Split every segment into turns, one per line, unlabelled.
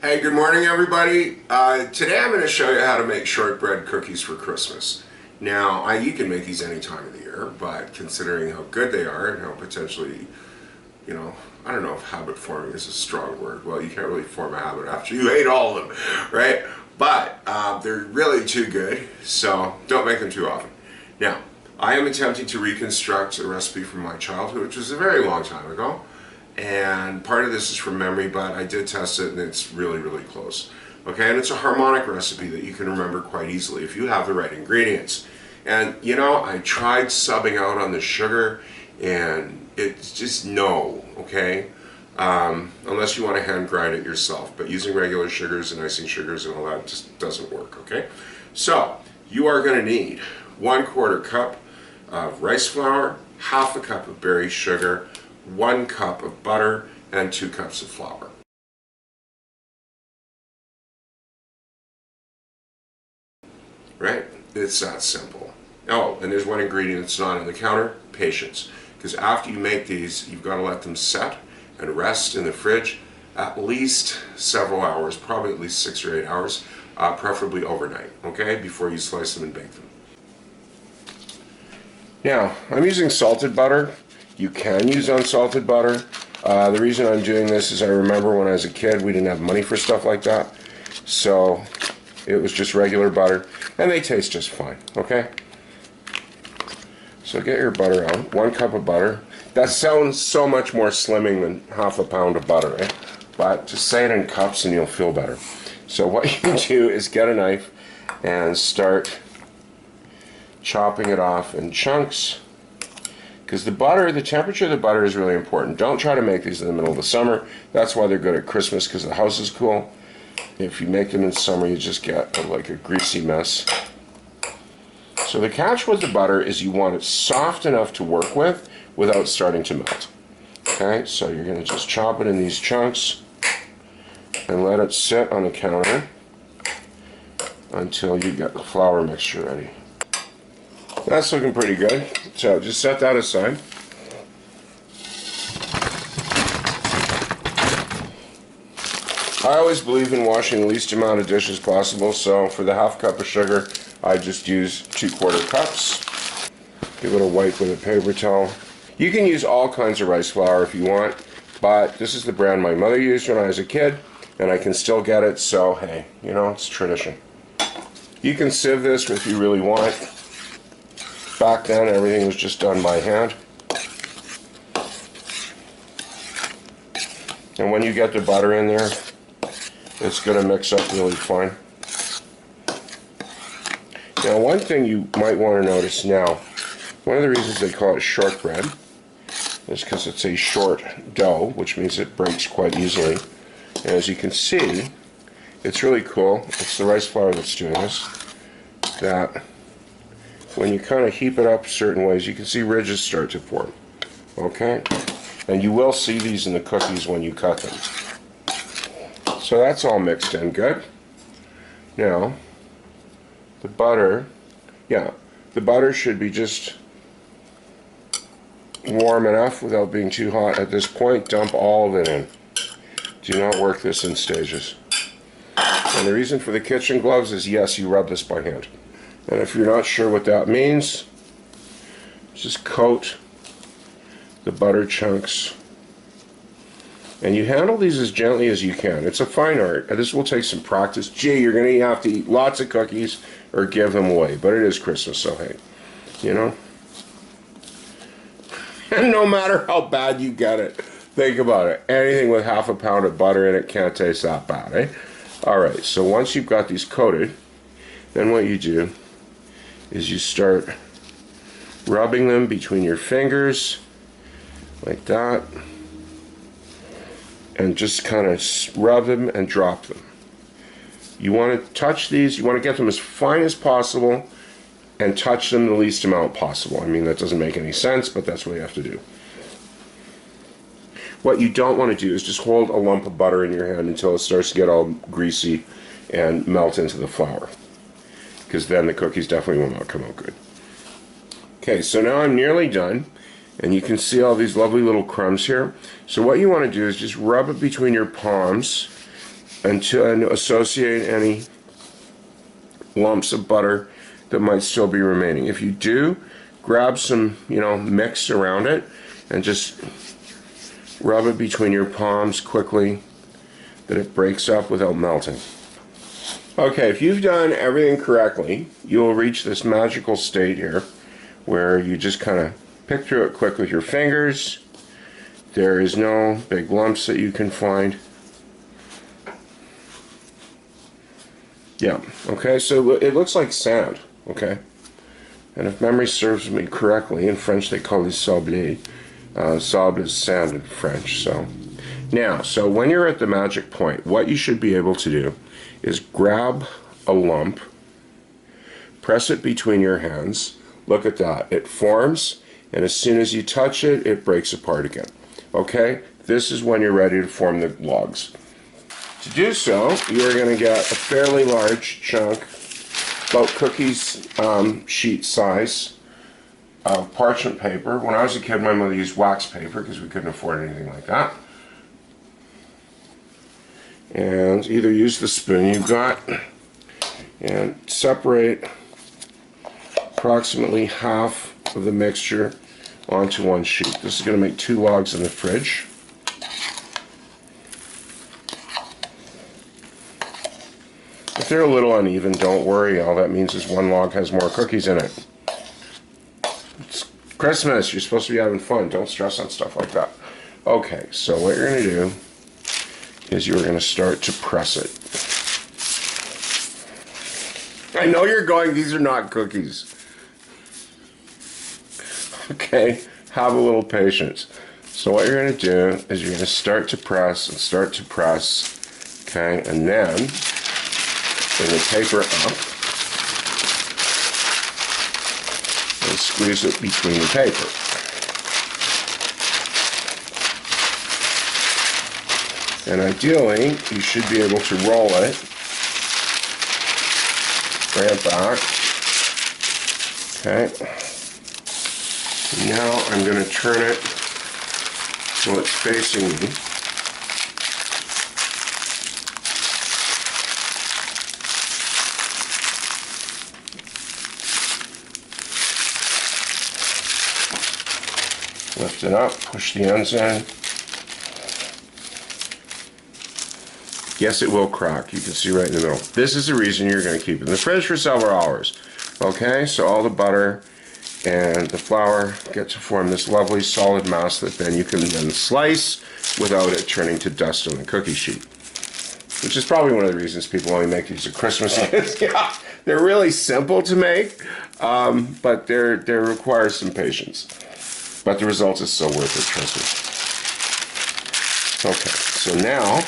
Hey, good morning everybody. Today I'm going to show you how to make shortbread cookies for Christmas. Now, you can make these any time of the year, but considering how good they are and how potentially, I don't know if habit forming is a strong word. Well, you can't really form a habit after you ate all of them, right? But they're really too good, so don't make them too often. Now, I am attempting to reconstruct a recipe from my childhood, which was a very long time ago. And part of this is from memory, but I did test it and it's really, really close. Okay, and it's a harmonic recipe that you can remember quite easily if you have the right ingredients. And I tried subbing out on the sugar and it's just no, okay? Unless you want to hand grind it yourself, but using regular sugars and icing sugars and all that just doesn't work, okay? So, you are going to need 1/4 cup of rice flour, half a cup of berry sugar, 1 cup of butter, and 2 cups of flour. Right? It's that simple. Oh, and there's one ingredient that's not on the counter, patience. Because after you make these, you've got to let them set and rest in the fridge at least several hours, probably at least 6 or 8 hours, preferably overnight, okay, before you slice them and bake them. Now, I'm using salted butter. You can use unsalted butter. The reason I'm doing this is I remember when I was a kid we didn't have money for stuff like that. So it was just regular butter. And they taste just fine, okay? So get your butter out. 1 cup of butter. That sounds so much more slimming than half a pound of butter, right? But just say it in cups and you'll feel better. So what you do is get a knife and start chopping it off in chunks. Because the temperature of the butter is really important. Don't try to make these in the middle of the summer. That's why they're good at Christmas, because the house is cool. If you make them in summer, you just get like a greasy mess. So the catch with the butter is you want it soft enough to work with without starting to melt. Okay, so you're going to just chop it in these chunks and let it sit on the counter until you get the flour mixture ready. That's looking pretty good. So just set that aside. I always believe in washing the least amount of dishes possible, so for the half cup of sugar, I just use 2/4 cups. Give it a wipe with a paper towel. You can use all kinds of rice flour if you want, but this is the brand my mother used when I was a kid, and I can still get it, so hey, it's tradition. You can sieve this if you really want. Back then, everything was just done by hand. And when you get the butter in there, it's going to mix up really fine. Now, one thing you might want to notice now, one of the reasons they call it shortbread is because it's a short dough, which means it breaks quite easily. And as you can see, it's really cool. It's the rice flour that's doing this. That when you kind of heap it up certain ways, you can see ridges start to form. Okay? And you will see these in the cookies when you cut them. So that's all mixed in good. Now, the butter, the butter should be just warm enough without being too hot. At this point, dump all of it in. Do not work this in stages. And the reason for the kitchen gloves is, yes, you rub this by hand. And if you're not sure what that means, just coat the butter chunks. And you handle these as gently as you can. It's a fine art. This will take some practice. Gee, you're going to have to eat lots of cookies or give them away. But it is Christmas, so hey, And no matter how bad you get it, think about it. Anything with half a pound of butter in it can't taste that bad, eh? Alright, so once you've got these coated, then what you do is you start rubbing them between your fingers like that, and just kind of rub them and drop them. You want to touch these, you want to get them as fine as possible and touch them the least amount possible. I mean, that doesn't make any sense, but that's what you have to do. What you don't want to do is just hold a lump of butter in your hand until it starts to get all greasy and melt into the flour, because then the cookies definitely will not come out good. Okay, so now I'm nearly done, and you can see all these lovely little crumbs here. So what you want to do is just rub it between your palms and associate any lumps of butter that might still be remaining. If you do, grab some, mix around it and just rub it between your palms quickly that it breaks up without melting. Okay, if you've done everything correctly, you will reach this magical state here where you just kind of pick through it quick with your fingers. There is no big lumps that you can find. Yeah, okay, so it looks like sand, okay? And if memory serves me correctly, in French they call this sablé. Sable is sand in French, so. Now, so when you're at the magic point, what you should be able to do is grab a lump, press it between your hands. Look at that, it forms, and as soon as you touch it, it breaks apart again. Okay, this is when you're ready to form the logs. To do so, you are going to get a fairly large chunk, about cookies sheet size, of parchment paper. When I was a kid, my mother used wax paper because we couldn't afford anything like that. And either use the spoon you've got and separate approximately half of the mixture onto one sheet. This is going to make 2 logs in the fridge. If they're a little uneven, don't worry. All that means is one log has more cookies in it. It's Christmas. You're supposed to be having fun. Don't stress on stuff like that. Okay, so what you're going to do is you're going to start to press it. I know you're going, these are not cookies. Okay, have a little patience. So what you're going to do is you're going to start to press and start to press, okay, and then bring the paper up and squeeze it between the paper. And ideally, you should be able to roll it, bring it back, okay. Now I'm going to turn it so it's facing me. Lift it up, push the ends in. Yes, it will crack. You can see right in the middle. This is the reason you're going to keep it in the fridge for several hours. Okay, so all the butter and the flour get to form this lovely solid mass that then you can then slice without it turning to dust on the cookie sheet. Which is probably one of the reasons people only make these at Christmas. Yeah, they're really simple to make, but they require some patience. But the result is so worth it, trust me. Okay, so now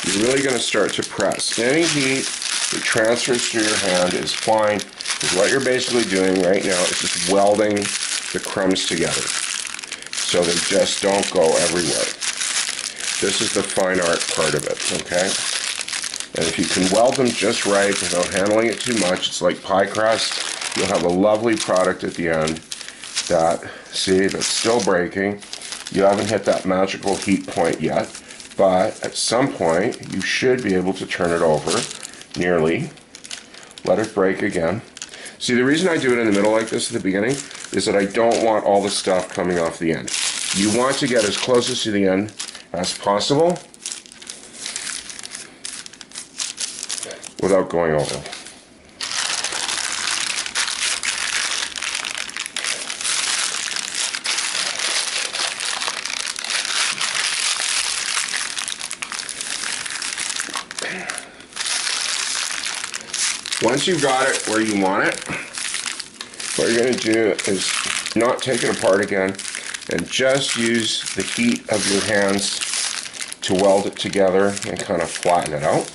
you're really going to start to press. Any heat that transfers through your hand is fine, because what you're basically doing right now is just welding the crumbs together so they just don't go everywhere. This is the fine art part of it, okay? And if you can weld them just right without handling it too much, it's like pie crust. You'll have a lovely product at the end that, see, that's still breaking. You haven't hit that magical heat point yet, but at some point you should be able to turn it over, nearly. Let it break again. See, the reason I do it in the middle like this at the beginning is that I don't want all the stuff coming off the end. You want to get as close to the end as possible without going over. Once you've got it where you want it, what you're going to do is not take it apart again and just use the heat of your hands to weld it together and kind of flatten it out.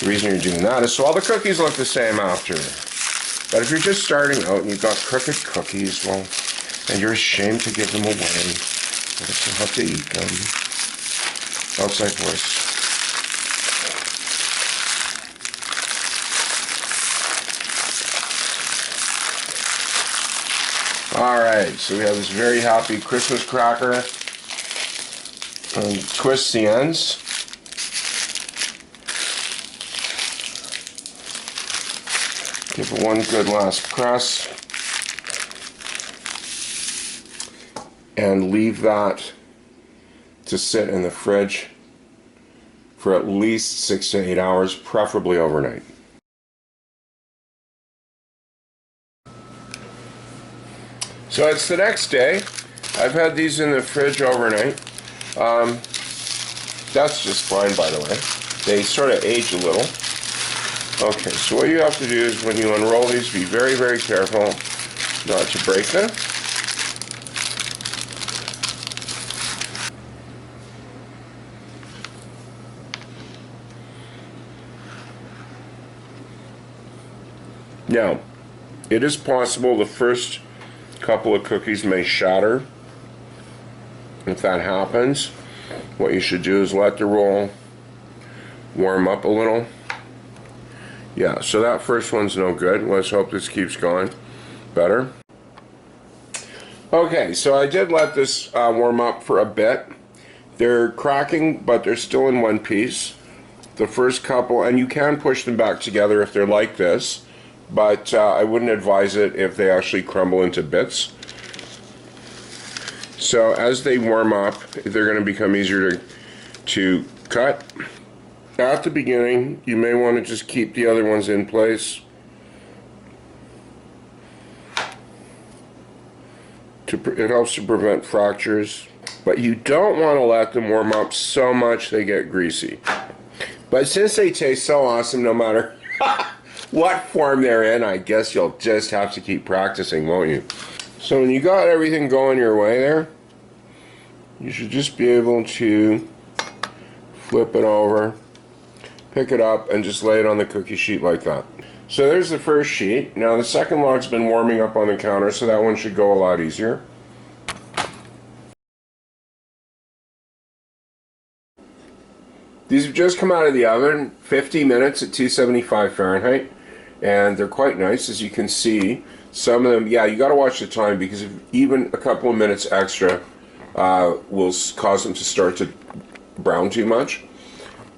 The reason you're doing that is so all the cookies look the same after. But if you're just starting out and you've got crooked cookies, well, and you're ashamed to give them away, you still have to eat them. Outside voice. Alright, so we have this very happy Christmas cracker. And twist the ends. Give it one good last press. And leave that to sit in the fridge for at least 6 to 8 hours, preferably overnight. So it's the next day. I've had these in the fridge overnight. That's just fine, by the way. They sort of age a little. Okay, so what you have to do is when you unroll these, be very, very careful not to break them. Now, it is possible the first couple of cookies may shatter. If that happens, what you should do is let the roll warm up a little. Yeah, so that first one's no good. Let's hope this keeps going better. Okay, so I did let this warm up for a bit. They're cracking, but they're still in one piece. The first couple, and you can push them back together if they're like this, but I wouldn't advise it if they actually crumble into bits. So as they warm up, they're going to become easier to cut. At the beginning, you may want to just keep the other ones in place. It helps to prevent fractures, but you don't want to let them warm up so much they get greasy. But since they taste so awesome, no matter what form they're in, I guess you'll just have to keep practicing, won't you? So when you got everything going your way there, you should just be able to flip it over, pick it up, and just lay it on the cookie sheet like that. So there's the first sheet. Now the second log's been warming up on the counter, so that one should go a lot easier. These have just come out of the oven, 50 minutes at 275 Fahrenheit, and they're quite nice, as you can see. Some of them, yeah, you got to watch the time, because if even a couple of minutes extra will cause them to start to brown too much.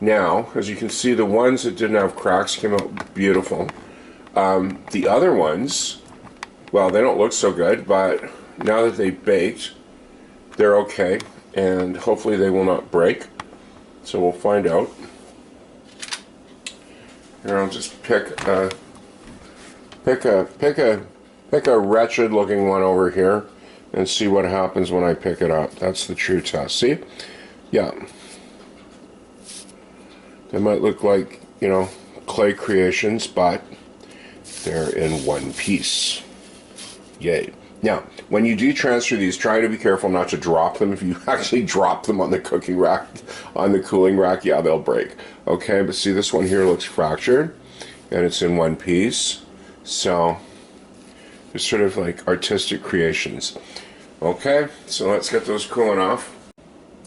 Now, as you can see, the ones that didn't have cracks came out beautiful. The other ones, well, they don't look so good, but now that they've baked, they're okay, and hopefully they will not break. So we'll find out. Here, I'll just pick a wretched looking one over here and see what happens when I pick it up. That's the true test. See? Yeah. They might look like, you know, clay creations, but they're in one piece. Yay. Now, when you do transfer these, try to be careful not to drop them. If you actually drop them on the cooking rack, on the cooling rack, yeah, they'll break. Okay, but see, this one here looks fractured, and it's in one piece. So, they're sort of like artistic creations. Okay, so let's get those cooling off.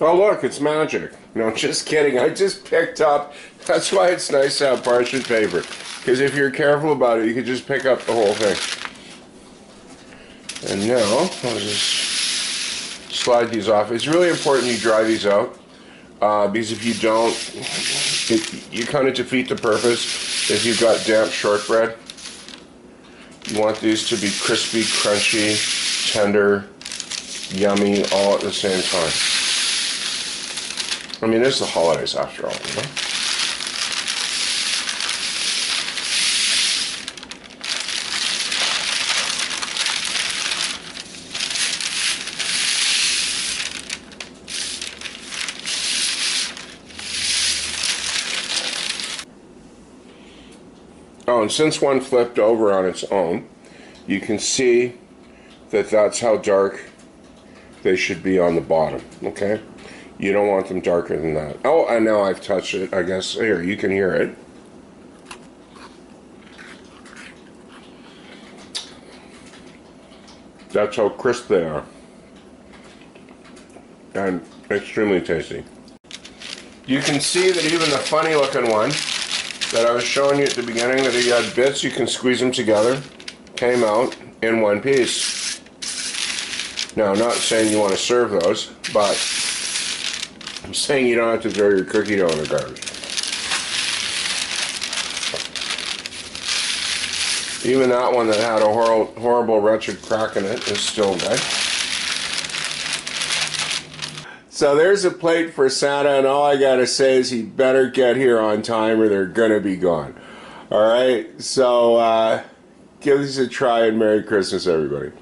Oh look, it's magic. No, just kidding. I just picked up, that's why it's nice to have parchment paper. Because if you're careful about it, you can just pick up the whole thing. And now, I'll just slide these off. It's really important you dry these out, because if you don't, you kind of defeat the purpose if you've got damp shortbread. You want these to be crispy, crunchy, tender, yummy, all at the same time. I mean, it's the holidays after all, you know? Oh, and since one flipped over on its own, you can see that that's how dark they should be on the bottom, okay? You don't want them darker than that. Oh, and now I've touched it, I guess. Here, you can hear it. That's how crisp they are. And extremely tasty. You can see that even the funny looking one that I was showing you at the beginning, that you had bits, you can squeeze them together, came out in one piece. Now, I'm not saying you want to serve those, but I'm saying you don't have to throw your cookie dough in the garbage. Even that one that had a horrible wretched crack in it is still good. So there's a plate for Santa, and all I gotta say is he better get here on time or they're gonna be gone. Alright, so give this a try and Merry Christmas, everybody.